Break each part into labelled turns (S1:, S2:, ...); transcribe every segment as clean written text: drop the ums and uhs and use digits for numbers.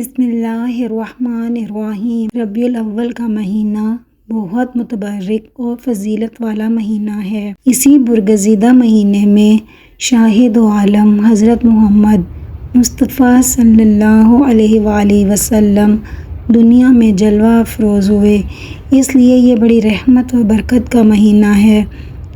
S1: بسم اللہ الرحمن الرحیم۔ ربیع الاول کا مہینہ بہت متبرک اور فضیلت والا مہینہ ہے۔ اسی برگزیدہ مہینے میں شاہ دو عالم حضرت محمد مصطفیٰ صلی اللہ علیہ وآلہ وسلم دنیا میں جلوہ افروز ہوئے، اس لیے یہ بڑی رحمت و برکت کا مہینہ ہے۔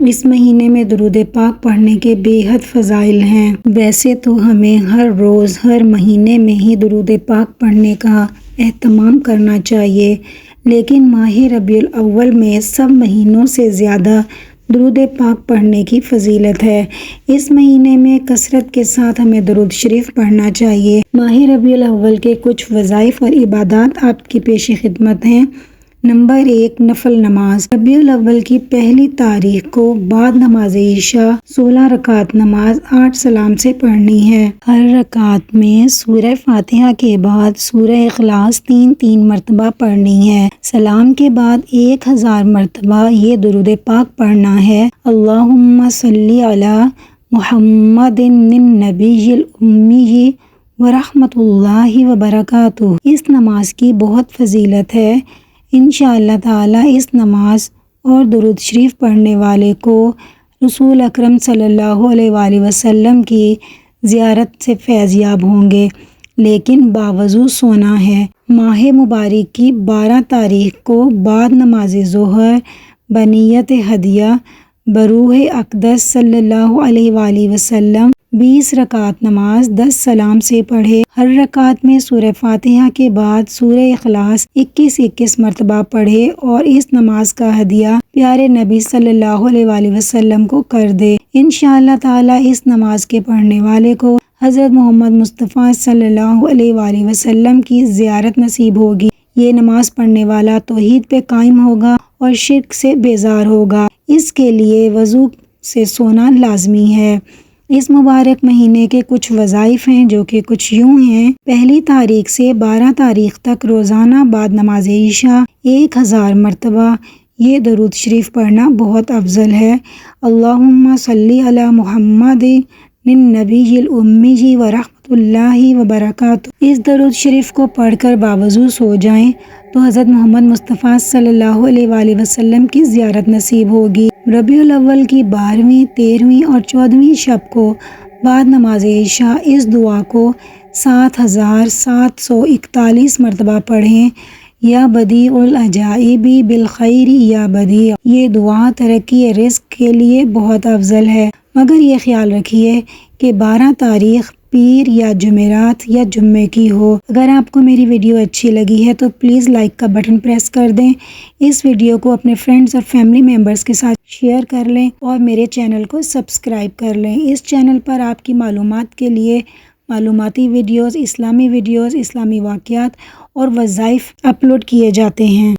S1: اس مہینے میں درود پاک پڑھنے کے بے حد فضائل ہیں۔ ویسے تو ہمیں ہر روز ہر مہینے میں ہی درود پاک پڑھنے کا اہتمام کرنا چاہیے، لیکن ماہ ربیع الاول میں سب مہینوں سے زیادہ درود پاک پڑھنے کی فضیلت ہے۔ اس مہینے میں کثرت کے ساتھ ہمیں درود شریف پڑھنا چاہیے۔ ماہ ربیع الاول کے کچھ وظائف اور عبادات آپ کی پیش خدمت ہیں۔ نمبر 1، نفل نماز۔ ربیع الاول کی پہلی تاریخ کو بعد نماز عشاء 16 رکعت نماز 8 سلام سے پڑھنی ہے۔ ہر رکعت میں سورہ فاتحہ کے بعد سورہ اخلاص 3 مرتبہ پڑھنی ہے۔ سلام کے بعد 1000 مرتبہ یہ درود پاک پڑھنا ہے۔ اللہم صلی علی محمد النبی الامی ورحمۃ اللہ وبرکاتہ۔ اس نماز کی بہت فضیلت ہے۔ انشاءاللہ تعالی اس نماز اور درود شریف پڑھنے والے کو رسول اکرم صلی اللہ علیہ وآلہ وسلم کی زیارت سے فیض یاب ہوں گے، لیکن باوضو سونا ہے۔ ماہ مبارک کی 12 تاریخ کو بعد نماز ظہر بنیت ہدیہ بروح اقدس صلی اللہ علیہ وآلہ وسلم 20 رکعت نماز 10 سلام سے پڑھے۔ ہر رکعت میں سورہ فاتحہ کے بعد سورہ اخلاص 21 مرتبہ پڑھے اور اس نماز کا ہدیہ پیارے نبی صلی اللہ علیہ وآلہ وسلم کو کر دے۔ انشاءاللہ تعالی اس نماز کے پڑھنے والے کو حضرت محمد مصطفیٰ صلی اللہ علیہ وآلہ وسلم کی زیارت نصیب ہوگی۔ یہ نماز پڑھنے والا توحید پہ قائم ہوگا اور شرک سے بیزار ہوگا۔ اس کے لیے وضو سے سونا لازمی ہے۔ اس مبارک مہینے کے کچھ وظائف ہیں جو کہ کچھ یوں ہیں۔ پہلی تاریخ سے 12 تاریخ تک روزانہ بعد نماز عشاء 1000 مرتبہ یہ درود شریف پڑھنا بہت افضل ہے۔ اللہم صلی علی محمد النبی الامی ورحمۃ اللہ وبرکاتہ۔ اس درود شریف کو پڑھ کر باوضو سو جائیں تو حضرت محمد مصطفیٰ صلی اللہ علیہ وآلہ وسلم کی زیارت نصیب ہوگی۔ ربیع الاول کی 12ویں، 13ویں اور 14ویں شب کو بعد نماز عشاء اس دعا کو 7741 مرتبہ پڑھیں۔ یا بدیع العجائب بالخیر یا بدیع۔ یہ دعا ترقی رزق کے لیے بہت افضل ہے، مگر یہ خیال رکھیے کہ 12 تاریخ پیر یا جمعرات یا جمعے کی ہو۔ اگر آپ کو میری ویڈیو اچھی لگی ہے تو پلیز لائک کا بٹن پریس کر دیں، اس ویڈیو کو اپنے فرینڈز اور فیملی ممبرز کے ساتھ شیئر کر لیں اور میرے چینل کو سبسکرائب کر لیں۔ اس چینل پر آپ کی معلومات کے لیے معلوماتی ویڈیوز، اسلامی واقعات اور وظائف اپلوڈ کیے جاتے ہیں۔